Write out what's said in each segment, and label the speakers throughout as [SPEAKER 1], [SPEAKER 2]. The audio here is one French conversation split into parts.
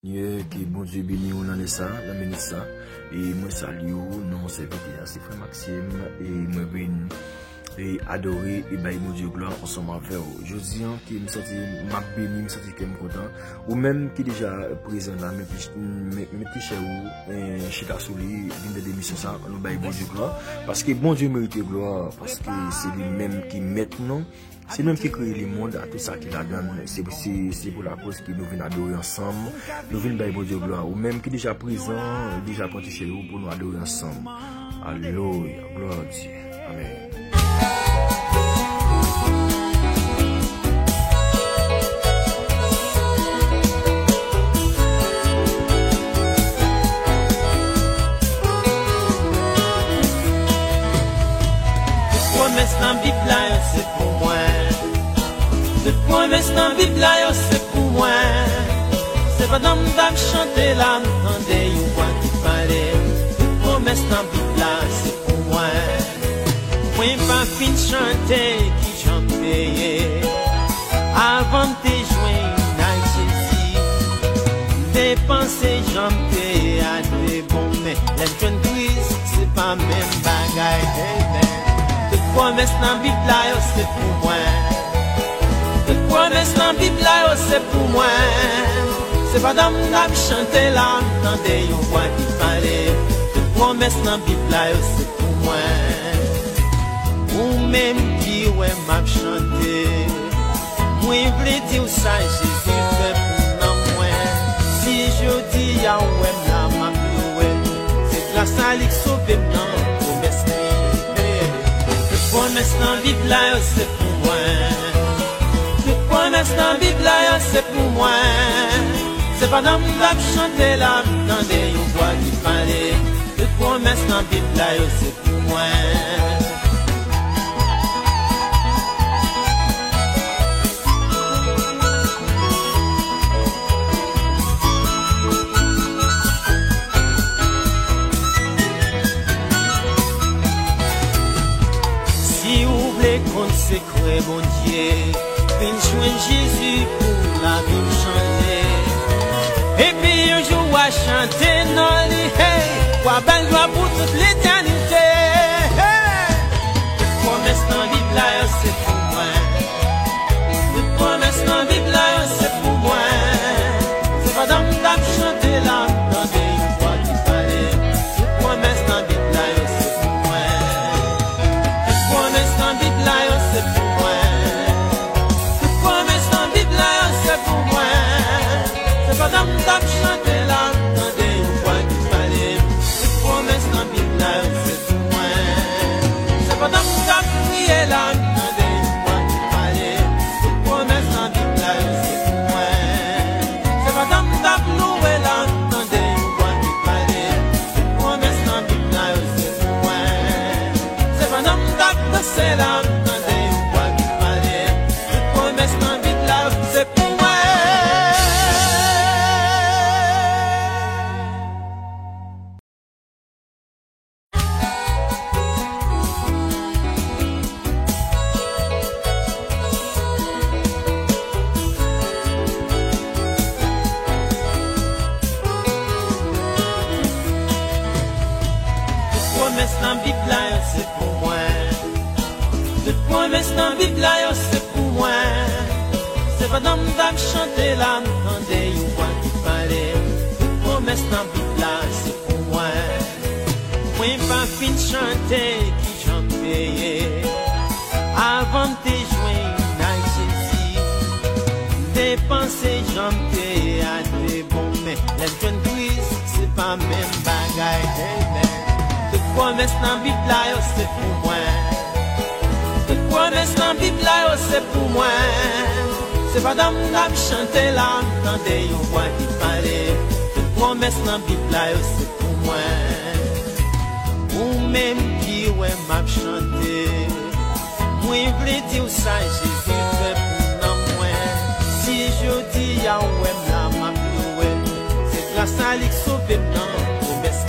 [SPEAKER 1] Que bon Dieu bénisse ou dans ça, la minute ça. Et moi salue non c'est frère Maxime et moi ben et adorer et bailler mon Dieu gloire ensemble avec vous. Je dis que me senti m'a béni, me senti que me content ou même qui déjà présent là mes petits chez vous chez ta souli d'une des émissions ça nous bailler bon Dieu gloire parce que bon Dieu mérite gloire parce que c'est lui même qui maintenant c'est lui-même qui crée le monde à tout ça qu'il a donné. C'est pour la cause que nous venons adorer ensemble. Nous venons bailler bon Dieu gloire. Ou même qui est déjà présent, déjà parti chez nous pour nous adorer ensemble. Alléluia. Gloire à Dieu. Amen.
[SPEAKER 2] Promesse dans la Bible, c'est pour moi. Toute promesse dans la Bible, c'est pour moi. C'est pas dans me chanter là, m'entendez, ou quoi qui parlait. Toute promesse dans la Bible, c'est pour moi. Moi, pas fin de chanter, qui j'en payais. Avant de te joindre à Jésus, dépenser, j'en payais à des bons, mais la jeune grise, c'est pas même bagaille. Promesse dans la Bible, c'est pour moi. Toute promesse dans la Bible, c'est pour moi. C'est pas dans la chanter là, m'entendez, on voit qui parlait. Toute promesse dans la Bible, c'est pour moi. Ou même qui ouais m'a chanté. Moi, je voulais dire ça, Jésus fait pour moi. Si je dis ya ouais, là, m'a ploué. C'est grâce à lui qui sauve maintenant, promesse. Promesse dans la Bible, c'est pour moi. Toute promesse dans la Bible, c'est pour moi. C'est pas dans la chanter là, dans des voix qui parlaient. Toute promesse dans la Bible, c'est pour moi. Consécrer mon Dieu, viens joindre Jésus pour la vie changer. Et puis un jour à chanter non les hey, quoi belle gloire pour toute l'éternité. Hey. Toute promesse dans la Bible c'est pour moi. Toute promesse dans la Bible c'est pour moi. C'est pas dans la chanter là, dans des voix qui parlaient. Toute promesse dans la Bible c'est pour moi. Toute promesse dans la Bible c'est pour moi. Toute promesse dans la Bible, c'est pour moi. C'est pas dans le temps de chanter là, dans des voix qui parlaient. Toute promesse dans la Bible, c'est pour moi. C'est pas dans le temps de prier là, dans des voix qui parlaient. Toute promesse dans la Bible, c'est pour moi. C'est pas dans le temps de louer là, dans des voix qui parlaient. Toute promesse dans la Bible, c'est pour moi. C'est pas dans le temps de danser là. C'est pour moi. Toute promesse dans la Bible, c'est pour moi. Toute promesse dans la Bible, c'est pour moi. C'est pas dans la chanter là, m'entendez, ou quoi qui parlait. Toute promesse dans la Bible, c'est pour moi. Moi, pas fin de chanter, qui j'en payais. Avant de te joindre à Jésus, dépenser, j'en payais à des bons, mais la jeune grise, c'est pas même bagaille. Toute promesse dans la Bible, c'est pour moi. Toute promesse dans la Bible, c'est pour moi. C'est pas dans la chanter là, dans des voix qui parlaient. Toute promesse dans la Bible, c'est pour moi. Ou même qui ouais m'a chanté. Moi, je voulais dire ça, Jésus fait pour moi. Si je dis ya ouais, là, m'a ploué. C'est grâce à lui qui sauve maintenant, promesse.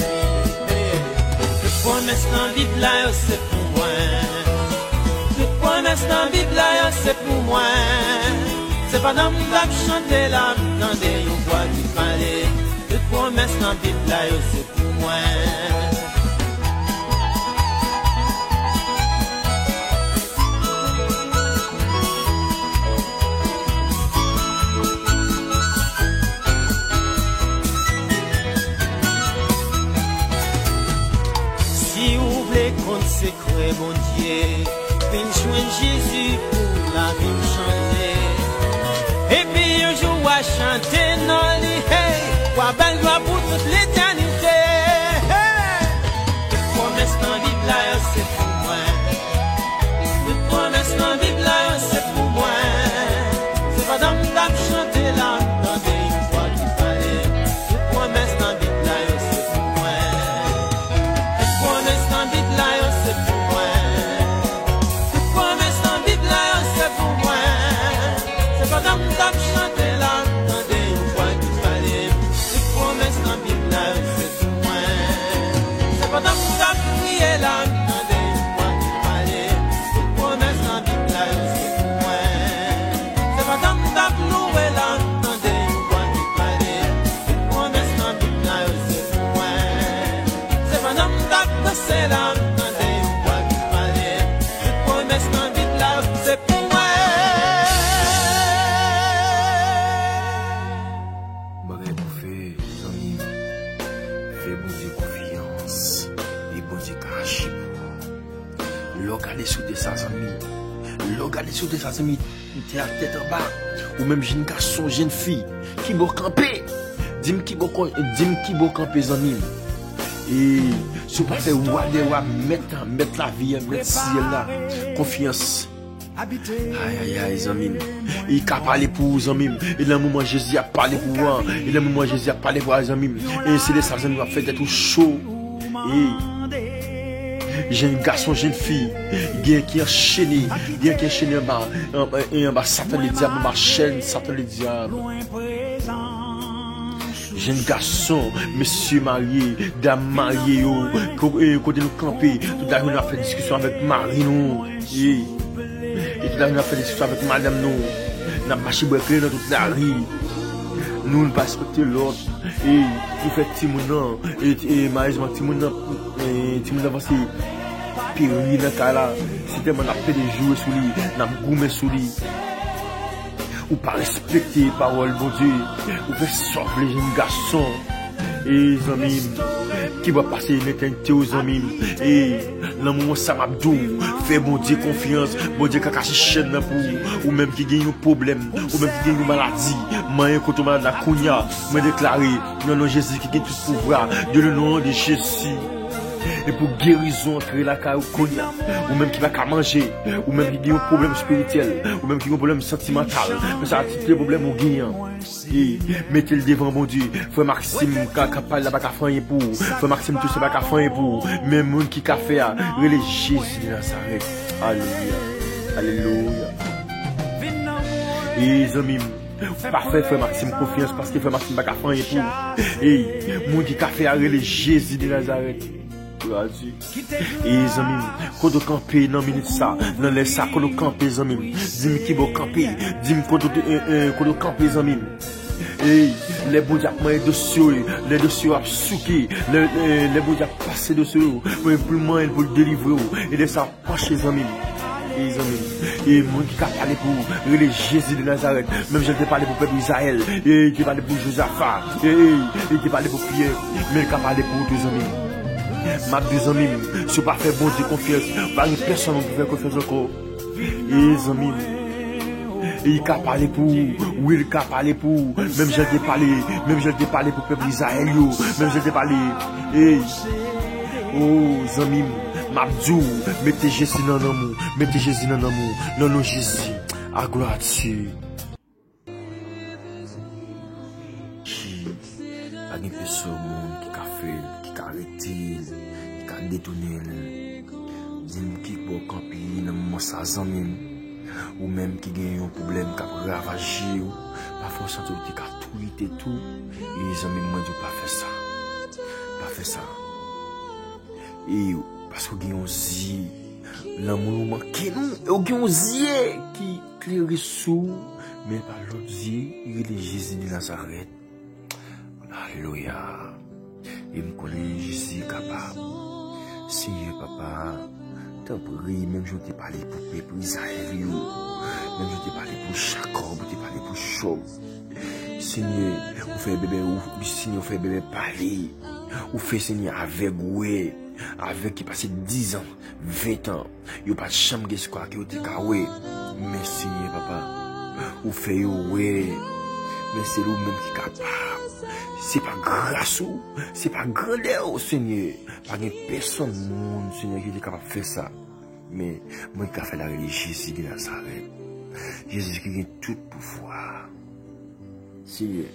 [SPEAKER 2] Toute promesse dans la Bible, c'est pour moi. Toute promesse dans la Bible, c'est pour moi. C'est pas dans la chanter là, dans des voix qui parlaient. dans Bible là, c'est pour moi. Si vous voulez consécrer mon Dieu, venez joindre Jésus pour la vie changer. Et puis un jour à chanter dans les hey, quoi belle gloire pour toute l'éternité. Hey. Les promesses dans la Bible là, c'est pour moi. Les promesses dans la Bible là, c'est pour moi. C'est pas dans le chanter là, dans des fois qu'il fallait. Les promesses dans la Bible là, c'est pour moi. Les promesses dans la Bible là, c'est pour moi. Les promesses dans la Bible là, c'est pour moi. C'est pas dans le chanter là, dans des fois qu'il fallait. Les promesses dans la Bible là, c'est pour moi. C'est pas dans le prier là, dans des fois qu'il fallait. Les promesses dans la Bible là, c'est pour moi. C'est pas dans le louer là, dans des fois qu'il fallait. Les promesses dans la Bible là, c'est pour moi. C'est pas dans le danser là, dans des fois qu'il fallait. Les promesses dans la Bible là, c'est pour moi.
[SPEAKER 1] Bagay pou fè, zami, fè bon Dieu confiance, et bon Dieu caché pour. L'on gade sous de sa zami, l'on gade sous de sa zami, t'es à tête en bas, ou même jeune garçon, jeune fille, qui va camper, dis-moi qui va camper zami. Et si vous pas fait mettre la vie, mettre ciel là, confiance. Aïe aïe aïe, zami. Il a parlé pour vous, zami. Et dans le moment Jésus a parlé pour vous. Et dans le moment Jésus a parlé pour vous, zami. Et c'est de ça, zami, va faire tout chaud. Et jeune garçon, jeune fille, qui est enchaîné, en bas, Satan le diable, en bas, chaîne, Satan le diable. Jeune garçon, monsieur marié, dame mariée, côté nous camper, tout à l'heure on a fait discussion avec Marie, nous. Et tout à l'heure on a fait discussion avec madame, nous. On a marché breaker dans toute la rue. Nous ne pas respecter l'autre. Et nous fait Timounan, et malheureusement Timounan va se périr dans le cas là. C'était mon appel de jouer sur lui, on a goumé sur lui. Ou pas respecter les paroles, bon Dieu. Ou faire sauver les jeunes garçons. Et les amis, qui va passer une éternité aux amis. Et dans le moment ça m'a dit, fait bon Dieu confiance. Bon Dieu qui a caché chaîne pour. Ou même qui gagne un problème. Ou même qui gagne une maladie. Moi, quand on m'a dit la Kounia, me déclaré, non, Jésus qui gagne tout pouvoir. De le nom de Jésus. Et pour guérison, créer la caille ou même qui va qu'à manger, ou même qui a un problème spirituel, ou même qui a un problème sentimental, mais ça a tous les problèmes au gagnant. Et mettez le devant mon Dieu, frère Maxime, qui a parlé là-bas qu'à faire pour, frère Maxime, tout ça va qu'à faire pour, même monde qui a fait, relais Jésus de Nazareth. Alléluia. Alléluia. Et les amis, parfait, frère Maxime, confiance, parce que frère Maxime va qu'à faire pour, et monde qui a fait, relais Jésus de Nazareth. Et les amis, quand on campe dans minute ça, dans les sacs, quand on campe les amis, dis-moi qui va camper, dis-moi quand on campe les amis. Et les bons diables, les dossiers à souquer, les bons diables passer dessus, pour le pour le délivrer, et de ça, pencher les amis. Et les amis, et moi qui a parlé pour les Jésus de Nazareth, même je t'ai parlé pour le peuple d'Israël, et qui a parlé pour Josaphat, et qui a parlé pour Pierre, mais qui a parlé pour tes amis. Ma deux amis, si vous pas fait bon Dieu confiance, pas une personne ne peut faire confiance encore. Et les amis, il a parlé pour, oui, il a parlé pour, même je t'ai parlé pour le peuple d'Israël, même je t'ai parlé, et, oh, amis, ma dou, mettez Jésus dans l'amour, mettez Jésus dans l'amour, non, Jésus, à gloire à Dieu. Pas une personne qui a fait, qui a arrêté, qui a détourné, dis-moi qui peut camper dans mon sazan même, ou même qui a un problème qui a ravagé, parfois sentir qui a tout et tout, et les amis m'ont dit pas faire ça, et parce que vous avez l'amour manque nous, et vous avez qui claire sous, mais par l'autre yeux, il est Jésus de Nazareth. Alléluia. et me connais, je suis capable. Seigneur papa, t'en prie, même je t'ai parlé pour peuple Israël, même je t'ai parlé pour Jacob, je t'ai parlé pour Chauve. Seigneur, vous faites bébé, Seigneur, vous faites bébé parler, vous faites Seigneur avec ouais, avec qui passe 10 ans, 20 ans, vous pas de chambre de ce que vous dites ouais, mais Seigneur papa, vous faites ouais, mais c'est vous-même qui est capable. C'est pas grâce ou, c'est pas grandeur au Seigneur. Pas de personne monde, Seigneur, qui est capable de faire ça. Mais moi qui a fait la religion Jésus de Nazareth. Jésus qui a tout pouvoir. Seigneur,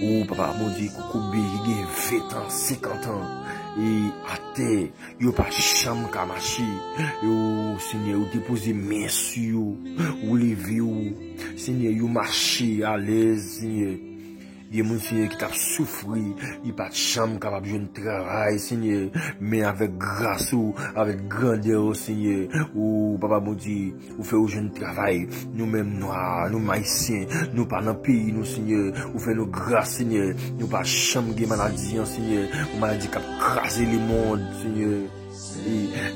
[SPEAKER 1] ou papa, mon Dieu, Koukoubi, qui a 20 ans, 50 ans, et à terre, il n'y a pas de chambre qu'à marcher. Seigneur, vous déposez main sur vous, vous levez vous. Seigneur, vous marchez à l'aise, Seigneur. Il y a des gens qui t'a souffert, il n'y a pas de chambre capable de jouer un travail, Seigneur, mais avec grâce ou avec grandeur, Seigneur, ou papa mon Dieu, vous faites au jeune travail, nous-mêmes noirs, nous maïsiens, nous pas dans le pays, nous, Seigneur, vous faites nos grâces, Seigneur, nous pas de chambre de maladie, Seigneur, une maladie qui a crasé le monde, Seigneur.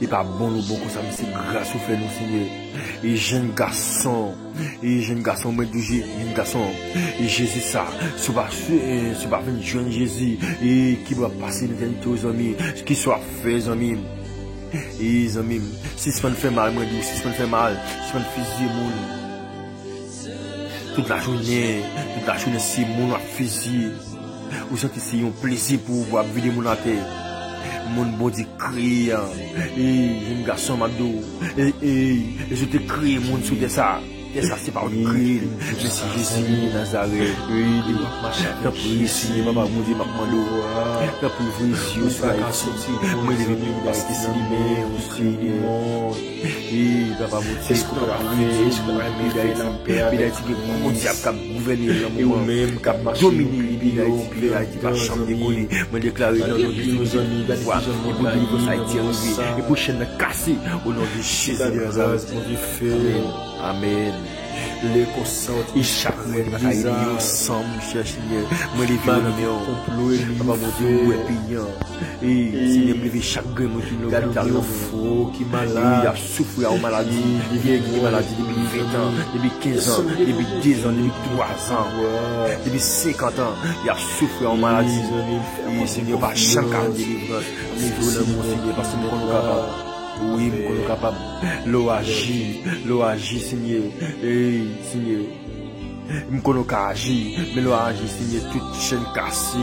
[SPEAKER 1] Et pas bon ou bon comme ça, mais c'est grâce au fait nous, Seigneur. Et jeune garçon, moi, jeune garçon, et Jésus, ça, ce pas venir jeune Jésus, et qui va passer l'éternité aux amis, ce qui soit fait, les amis. Et les amis, si ça fait mal, moi, si ça fait mal, si ça fait fusiller, toute la journée, si mon a fusillé, vous sentez c'est un plaisir pour voir vider mon terre. Mon bon Dieu crie, et jeune garçon m'abdou, et je te crie, mon sous de ça. Et ça, c'est pas un cri, mais c'est Jésus de Nazareth. Oui, t'as pris ici, maman, mon Dieu, maman, t'as pris ici, au soir, moi, je vais me passer ici, mais aussi, et papa, mon Dieu, ce qu'on a fait, ce qu'on a mis, il a dit que mon Dieu a gouverné, et ou même, qu'a dominé, il a dit qu'à chambre décollée, me déclarer dans nos amis, et pour que ça a été arrivé, et pour chaîne cassée, au nom de Jésus de Nazareth, mon Dieu, fait. Amen. Les consentis, et chaque église ensemble, cher Seigneur. Moi, les vieux, complot, et papa, mon Dieu, et payant. Et Seigneur, me lever chaque grain, mon Dieu, le faux, qui malade, il a souffert en maladie, il a maladie depuis 20 ans, depuis 15 ans, depuis 10 ans, depuis 3 ans, depuis 50 ans, il a souffert en maladie. Et Seigneur, par chaque cas de délivrance, délivrez-le, mon Seigneur, parce que nous sommes capables. Oui, nous sommes capables. L'eau agit, Seigneur. Et Seigneur, nous sommes capables, mais l'eau agit, Seigneur, toute chaîne cassée.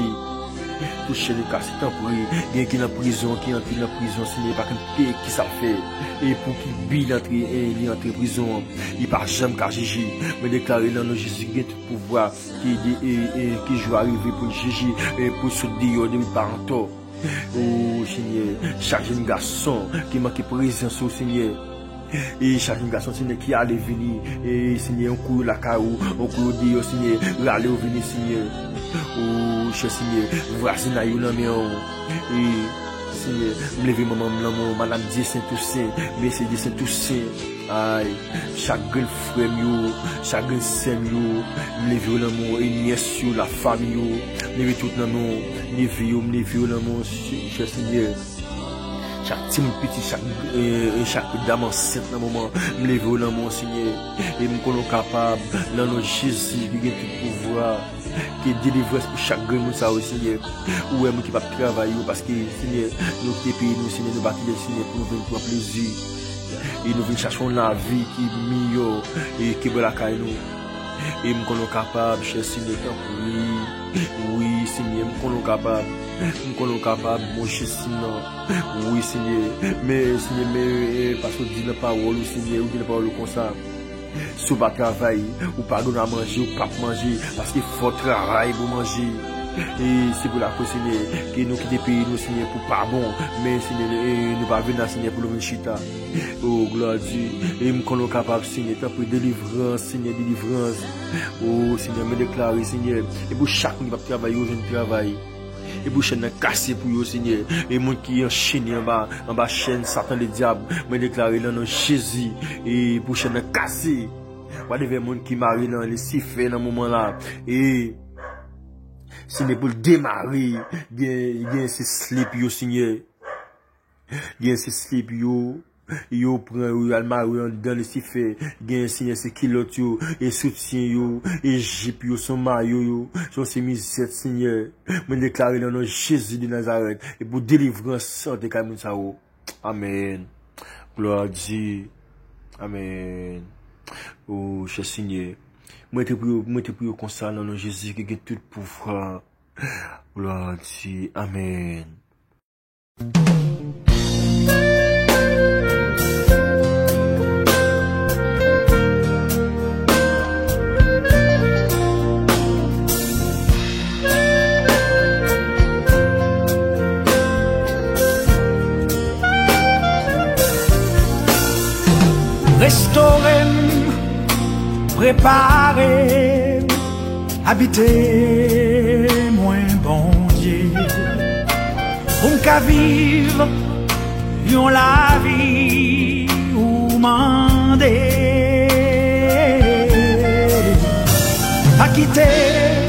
[SPEAKER 1] Toute chaîne cassée, tant pour il y a qui est en prison, qui entre dans la prison, Seigneur, pas qu'un pays qui ça fait. Et pour qu'il bille entre prison, il part jamais qu'à Jésus. Mais déclarer dans nos Jésus qui a tout pouvoir, qui joue arriver pour Jésus, et pour se dire de parents. Oh Seigneur, chaque jeune garçon qui manque présence au Seigneur. Et chaque jeune garçon Seigneur qui allait venir. Et Seigneur, on court la caou, on court dire Seigneur, aller au venir Seigneur. Oh cher Seigneur, voici na yo nan men. Et Seigneur, me lever maman l'amour, madame Dieu Saint-Toussaint, merci Dieu Saint-Toussaint. Aïe, chaque frère yo, chaque sœur yo, me lever l'amour, et nièce yo, la famille yo, me lever tout l'amour, me lever l'amour, cher Seigneur. Chaque petit, chaque dame enceinte dans le moment, me lever l'amour, Seigneur, et me connaître capable, dans nos Jésus, qui a tout pouvoir, qui est délivrance pour chaque grain, nous ça aussi, Seigneur, ou est-ce qui va travailler, parce que, Seigneur, nous pays, nous, Seigneur, nous bâtir le Seigneur pour nous venir pour plaisir. Et nous venons chercher la vie qui est meilleure et qui est la caille nous. Et nous sommes capables, cher Seigneur, oui, Seigneur, nous sommes capables, mon cher Seigneur, oui, Seigneur, mais Seigneur, mais parce que dit la parole, Seigneur, ou dit la parole comme ça. Si vous ne travaillez, ou pas donner à manger, ou pas manger, parce qu'il faut travailler pour manger. Et c'est pour la cause, Seigneur, que nous quittons le pays, nous, Seigneur, pour pas bon, mais Seigneur, nous va venir, Seigneur, pour le chita. Oh, gloire à Dieu. Et nous sommes capables, Seigneur, pour délivrance, Seigneur, délivrance. Oh, Seigneur, me déclarer, Seigneur, et pour chaque qui va travailler, je travaille. Et pour chaîne cassée pour eux, Seigneur. Et moi qui enchaîné en bas chaîne, Satan le diable, me déclarer dans Jésus. Et pour chaîne cassée. Voilà des gens qui marient dans les sifflets dans ce moment-là. Et Seigneur, pour le démarrer, bien ces slip, yo, Seigneur. Bien ces slip, yo prend yo almarou dans le siffé gen Seigneur c'est kilot yo et soutien yo et jip yo son maillot yo son chemisette Seigneur me déclarer dans le nom de Jésus de Nazareth et pour délivrance santé comme ça. Amen. Gloire à Dieu. Amen. Oh cher Seigneur, moi te prie comme ça dans le nom de Jésus qui a tout pouvoir. Gloire à Dieu. Amen.
[SPEAKER 3] Restaurer, préparer, habiter, moins bon Dieu. Pour qu'à vivre, yon la vie ou mander. À quitter,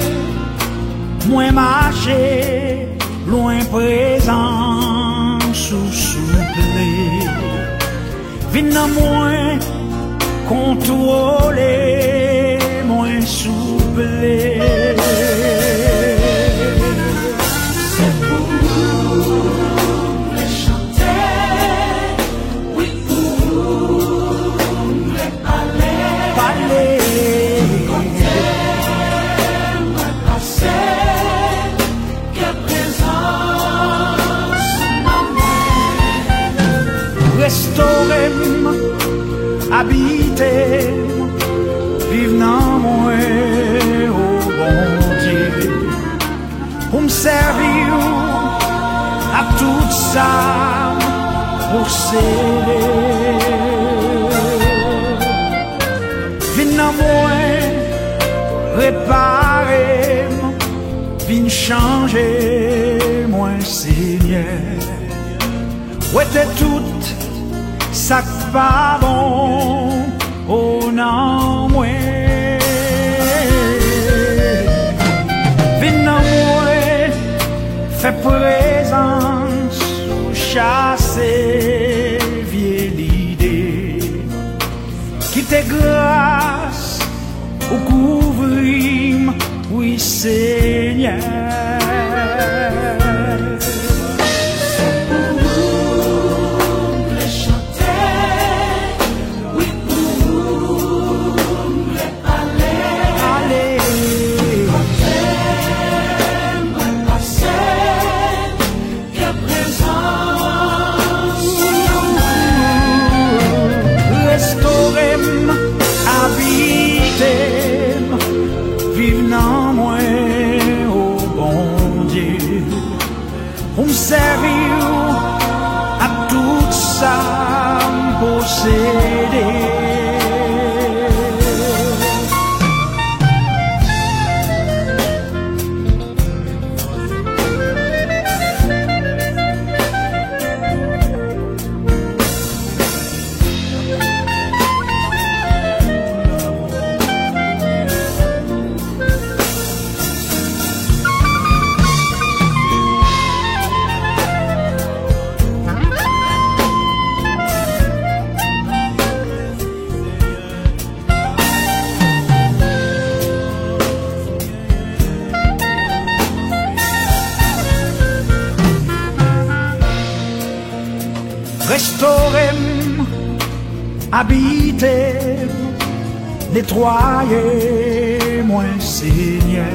[SPEAKER 3] moins marcher, loin présent, sous souffler. Vin moins contrôler, moins souple.
[SPEAKER 2] C'est pour les chanter, oui pour les parler. Compter, moi passer, que présence m'amène.
[SPEAKER 3] Restaurer, habiter, vivre dans moi, oh bon Dieu, pour me servir à tout ça, pour s'aider. Vivre dans moi, réparer, vivre changer, moi Seigneur, où était tout ça pas bon, oh non, moi. Vin dans moi, fait présence, chasser vieille l'idée. Quitte grâce, ou couvrir, oui Seigneur. Vive dans moi, oh bon Dieu, pour me servir à tout ça, posséder. Restaurer, habiter, nettoyer, moi Seigneur.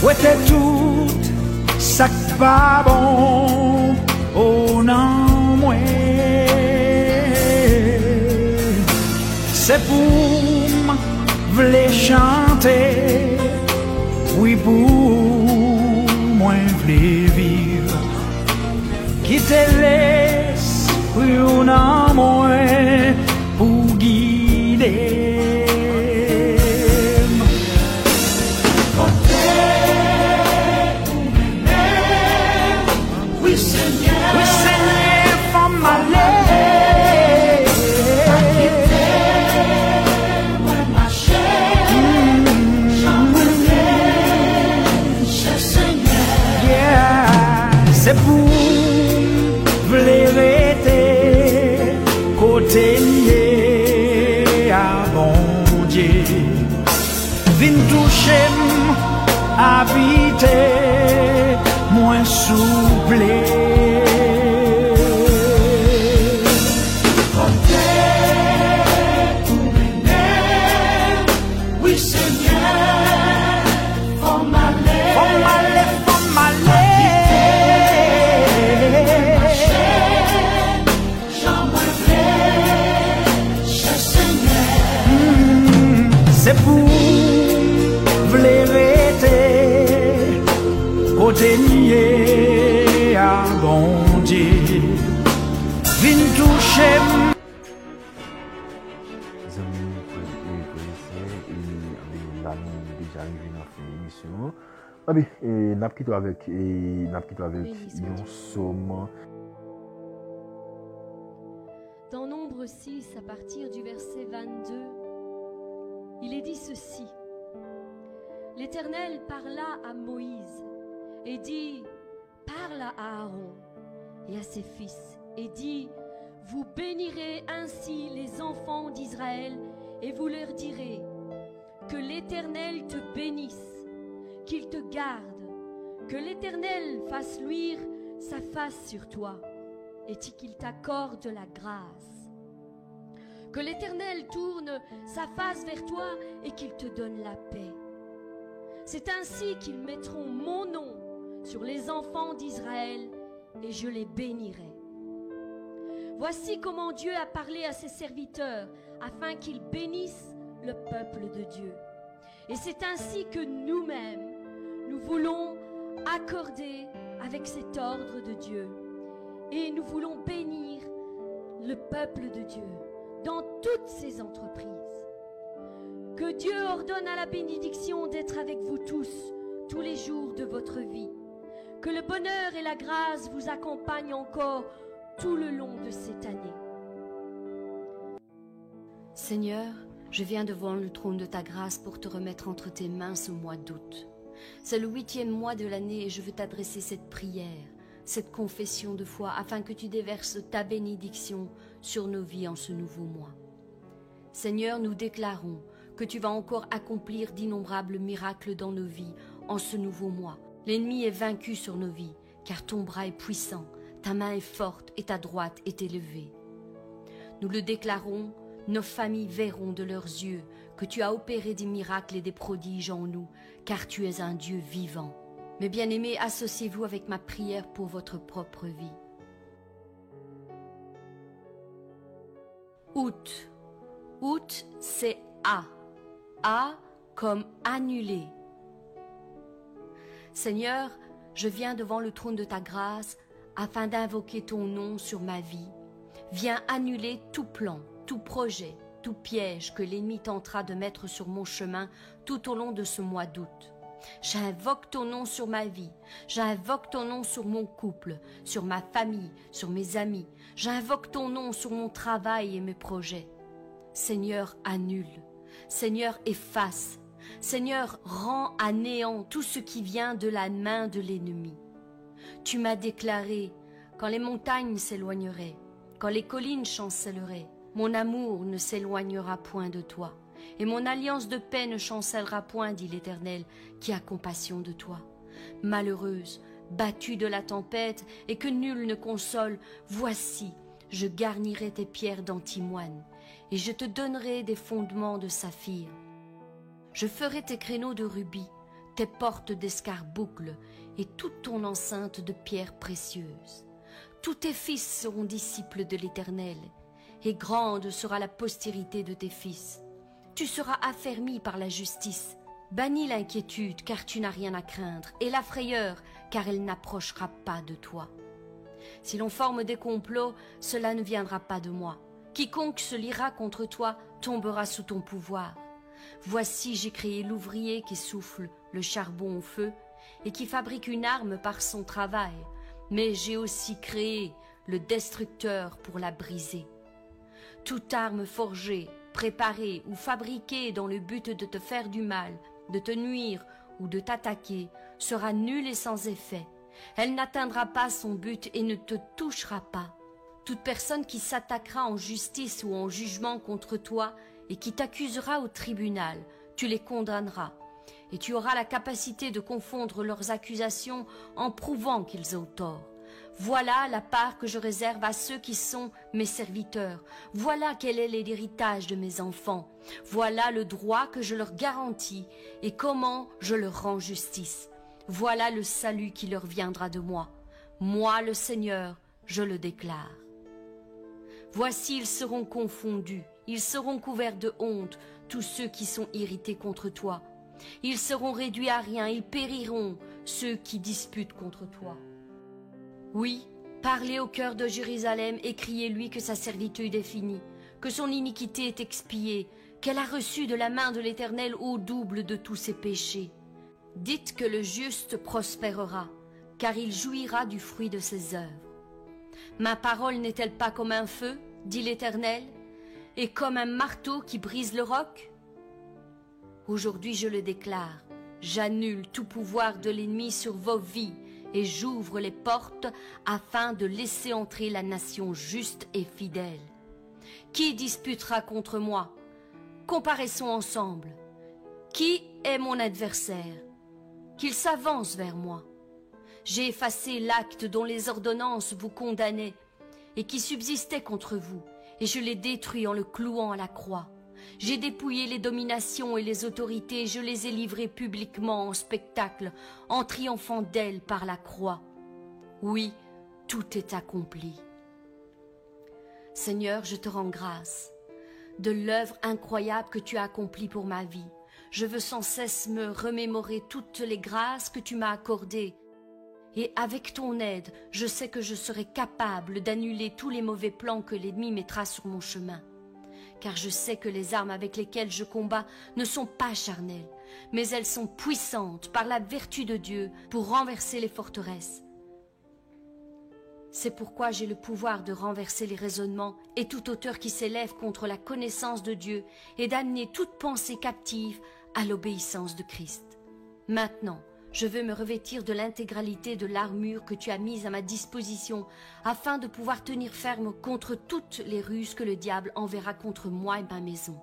[SPEAKER 3] Où était tout ça pas bon, oh non, moi. C'est pour v'ler chanter, oui pour moi v'ler vivre. Qui te laisse pour un moins pour guider.
[SPEAKER 2] Oui Seigneur,
[SPEAKER 3] oui Seigneur, faut m'aller. c'est pour vérité côté lié à bon Dieu. Vin toucher habiter moins souple.
[SPEAKER 2] Oui, Seigneur, faut m'aller,
[SPEAKER 3] c'est pour vérité côté lié à bon Dieu. Vin toucher.
[SPEAKER 1] Les amis, vous connaissez, là, nous déjà arrivé dans la fin de l'émission. Ah bien, n'a quitté avec un somme.
[SPEAKER 4] Dans Nombre 6, à partir du verset 22, il est dit ceci. L'Éternel parla à Moïse et dit, parle à Aaron et à ses fils et dit, vous bénirez ainsi les enfants d'Israël et vous leur direz, que l'Éternel te bénisse, qu'il te garde, que l'Éternel fasse luire sa face sur toi et qu'il t'accorde la grâce. Que l'Éternel tourne sa face vers toi et qu'il te donne la paix. C'est ainsi qu'ils mettront mon nom sur les enfants d'Israël et je les bénirai. Voici comment Dieu a parlé à ses serviteurs afin qu'ils bénissent le peuple de Dieu. Et c'est ainsi que nous-mêmes, nous voulons accorder avec cet ordre de Dieu. Et nous voulons bénir le peuple de Dieu dans toutes ses entreprises. Que Dieu ordonne à la bénédiction d'être avec vous tous les jours de votre vie. Que le bonheur et la grâce vous accompagnent encore tout le long de cette année.
[SPEAKER 5] Seigneur, je viens devant le trône de ta grâce pour te remettre entre tes mains ce mois d'août. C'est le 8e mois de l'année et je veux t'adresser cette prière, cette confession de foi, afin que tu déverses ta bénédiction sur nos vies en ce nouveau mois. Seigneur, nous déclarons que tu vas encore accomplir d'innombrables miracles dans nos vies en ce nouveau mois. L'ennemi est vaincu sur nos vies, car ton bras est puissant, ta main est forte et ta droite est élevée. Nous le déclarons, nos familles verront de leurs yeux que tu as opéré des miracles et des prodiges en nous, car tu es un Dieu vivant. Mes bien-aimés, associez-vous avec ma prière pour votre propre vie. Août. Août, c'est A. A comme annulé. Seigneur, je viens devant le trône de ta grâce afin d'invoquer ton nom sur ma vie. Viens annuler tout plan, tout projet, tout piège que l'ennemi tentera de mettre sur mon chemin tout au long de ce mois d'août. J'invoque ton nom sur ma vie, j'invoque ton nom sur mon couple, sur ma famille, sur mes amis. J'invoque ton nom sur mon travail et mes projets. Seigneur, annule. Seigneur, efface. Seigneur, rends à néant tout ce qui vient de la main de l'ennemi. Tu m'as déclaré, quand les montagnes s'éloigneraient, quand les collines chancelleraient, mon amour ne s'éloignera point de toi, et mon alliance de paix ne chancellera point, dit l'Éternel, qui a compassion de toi. Malheureuse, battue de la tempête, et que nul ne console, voici, je garnirai tes pierres d'antimoine, et je te donnerai des fondements de saphir. Je ferai tes créneaux de rubis, tes portes d'escarboucle, et toute ton enceinte de pierres précieuses. Tous tes fils seront disciples de l'Éternel, et grande sera la postérité de tes fils. Tu seras affermi par la justice. Bannis l'inquiétude, car tu n'as rien à craindre, et la frayeur, car elle n'approchera pas de toi. Si l'on forme des complots, cela ne viendra pas de moi. Quiconque se liera contre toi tombera sous ton pouvoir. Voici, j'ai créé l'ouvrier qui souffle le charbon au feu et qui fabrique une arme par son travail, mais j'ai aussi créé le destructeur pour la briser. Toute arme forgée, préparée ou fabriquée dans le but de te faire du mal, de te nuire ou de t'attaquer sera nulle et sans effet, Elle n'atteindra pas son but et ne te touchera pas. Toute personne qui s'attaquera en justice ou en jugement contre toi et qui t'accusera au tribunal, tu les condamneras. Et tu auras la capacité de confondre leurs accusations en prouvant qu'ils ont tort. Voilà la part que je réserve à ceux qui sont mes serviteurs. Voilà quel est l'héritage de mes enfants. Voilà le droit que je leur garantis et comment je leur rends justice. Voilà le salut qui leur viendra de moi. Moi, le Seigneur, je le déclare. Voici, ils seront confondus, ils seront couverts de honte, tous ceux qui sont irrités contre toi. Ils seront réduits à rien, ils périront, ceux qui disputent contre toi. Oui, parlez au cœur de Jérusalem et criez-lui que sa servitude est finie, que son iniquité est expiée, qu'elle a reçu de la main de l'Éternel au double de tous ses péchés. Dites que le juste prospérera, car il jouira du fruit de ses œuvres. Ma parole n'est-elle pas comme un feu, dit l'Éternel, et comme un marteau qui brise le roc? Aujourd'hui je le déclare, j'annule tout pouvoir de l'ennemi sur vos vies, et j'ouvre les portes afin de laisser entrer la nation juste et fidèle. Qui disputera contre moi? Comparaissons ensemble. Qui est mon adversaire? Qu'il s'avance vers moi. J'ai effacé l'acte dont les ordonnances vous condamnaient et qui subsistait contre vous, et je l'ai détruit en le clouant à la croix. J'ai dépouillé les dominations et les autorités, je les ai livrées publiquement en spectacle, en triomphant d'elles par la croix. Oui, tout est accompli. Seigneur, je te rends grâce de l'œuvre incroyable que tu as accomplie pour ma vie. Je veux sans cesse me remémorer toutes les grâces que tu m'as accordées. Et avec ton aide, je sais que je serai capable d'annuler tous les mauvais plans que l'ennemi mettra sur mon chemin. Car je sais que les armes avec lesquelles je combats ne sont pas charnelles, mais elles sont puissantes par la vertu de Dieu pour renverser les forteresses. C'est pourquoi j'ai le pouvoir de renverser les raisonnements et toute hauteur qui s'élève contre la connaissance de Dieu et d'amener toute pensée captive à l'obéissance de Christ. Maintenant, je veux me revêtir de l'intégralité de l'armure que tu as mise à ma disposition afin de pouvoir tenir ferme contre toutes les ruses que le diable enverra contre moi et ma maison.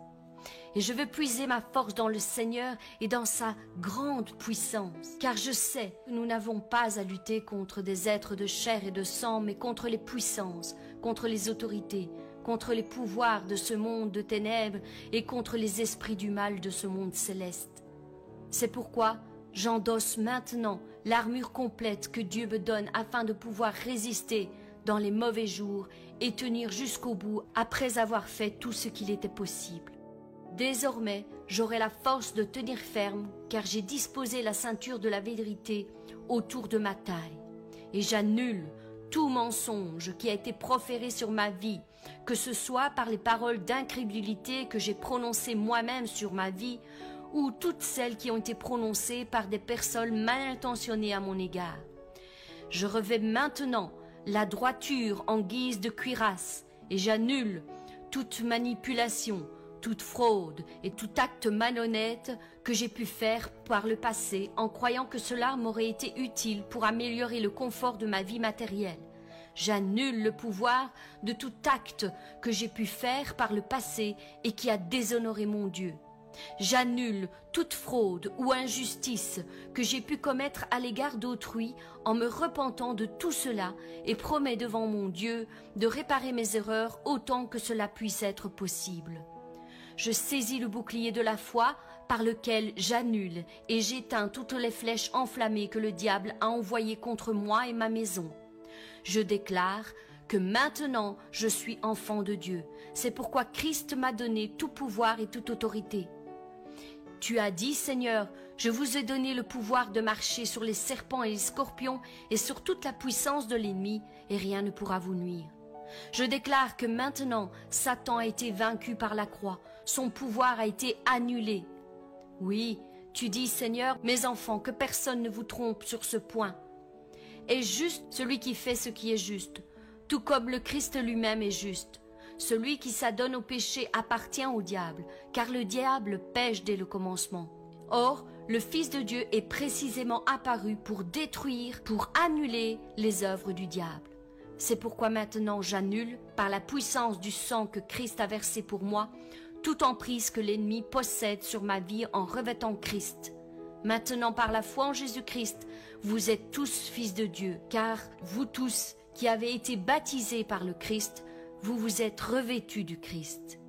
[SPEAKER 5] Et je veux puiser ma force dans le Seigneur et dans sa grande puissance, car je sais que nous n'avons pas à lutter contre des êtres de chair et de sang, mais contre les puissances, contre les autorités, contre les pouvoirs de ce monde de ténèbres et contre les esprits du mal de ce monde céleste. C'est pourquoi j'endosse maintenant l'armure complète que Dieu me donne afin de pouvoir résister dans les mauvais jours et tenir jusqu'au bout après avoir fait tout ce qu'il était possible. Désormais, j'aurai la force de tenir ferme, car j'ai disposé la ceinture de la vérité autour de ma taille. Et j'annule tout mensonge qui a été proféré sur ma vie, que ce soit par les paroles d'incrédulité que j'ai prononcées moi-même sur ma vie, ou toutes celles qui ont été prononcées par des personnes mal intentionnées à mon égard. Je revêts maintenant la droiture en guise de cuirasse, et j'annule toute manipulation, toute fraude et tout acte malhonnête que j'ai pu faire par le passé en croyant que cela m'aurait été utile pour améliorer le confort de ma vie matérielle. J'annule le pouvoir de tout acte que j'ai pu faire par le passé et qui a déshonoré mon Dieu. J'annule toute fraude ou injustice que j'ai pu commettre à l'égard d'autrui en me repentant de tout cela et promets devant mon Dieu de réparer mes erreurs autant que cela puisse être possible. Je saisis le bouclier de la foi par lequel j'annule et j'éteins toutes les flèches enflammées que le diable a envoyées contre moi et ma maison. Je déclare que maintenant je suis enfant de Dieu. C'est pourquoi Christ m'a donné tout pouvoir et toute autorité. Tu as dit, Seigneur, je vous ai donné le pouvoir de marcher sur les serpents et les scorpions et sur toute la puissance de l'ennemi, et rien ne pourra vous nuire. Je déclare que maintenant, Satan a été vaincu par la croix, son pouvoir a été annulé. Oui, tu dis, Seigneur, mes enfants, que personne ne vous trompe sur ce point. Est juste celui qui fait ce qui est juste, tout comme le Christ lui-même est juste. Celui qui s'adonne au péché appartient au diable, car le diable pêche dès le commencement. Or, le Fils de Dieu est précisément apparu pour détruire, pour annuler les œuvres du diable. C'est pourquoi maintenant j'annule, par la puissance du sang que Christ a versé pour moi, toute emprise que l'ennemi possède sur ma vie en revêtant Christ. Maintenant, par la foi en Jésus-Christ, vous êtes tous fils de Dieu, car vous tous qui avez été baptisés par le Christ, vous vous êtes revêtus du Christ.